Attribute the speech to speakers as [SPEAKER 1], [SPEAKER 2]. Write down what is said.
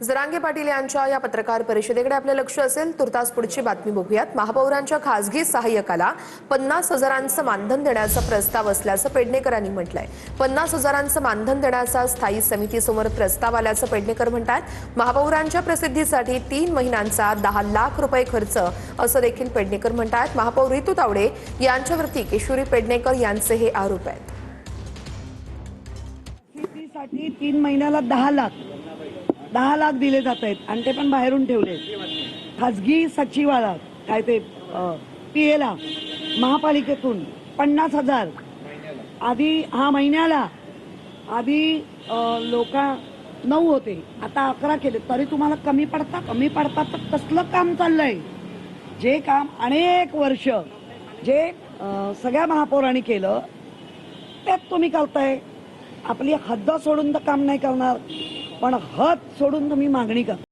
[SPEAKER 1] जरांगे पाटील यांच्या या पत्रकार परिषदेकडे आपलं लक्ष असेल। तुर्तास पुढची बातमी बघूयात। महापौरांच्या खासगी सहाय्यकाला 50,000चं मानधन देण्याचा प्रस्ताव असल्याचं पेडणेकरांनी म्हटलंय। 50,000चं मानधन देण्याचा स्थायी समितीसमोर प्रस्ताव आल्याचं पेडणेकर म्हणतात। महापौरांच्या प्रसिद्धीसाठी 3 महिन्यांचा 10 लाख रुपये खर्च असं देखील पेडणेकर म्हणतात। महापौर ऋतू तावडे यांच्यावरती किशोरी पेडणेकर यांचे हे आरोप आहेत।
[SPEAKER 2] 3 महिन्याला 10 लाख दिले जात आहेत आणि ते पण बाहेरून ठेवले। खासगी सचिवाला काय ते पीएला महापालिकेतून 50,000 आधी महिन्याला आधी लोक 9 होते, आता 11 केले। तरी तुम्हाला कमी पडतात तर कसलं काम चाललंय? जे काम अनेक वर्ष जे सगळ्या महापौरांनी केलं त्यात तुम्ही करताय। आपली हद्द सोडून तर काम नाही करणार, पण हद सोडून तुम्ही मागणी करता।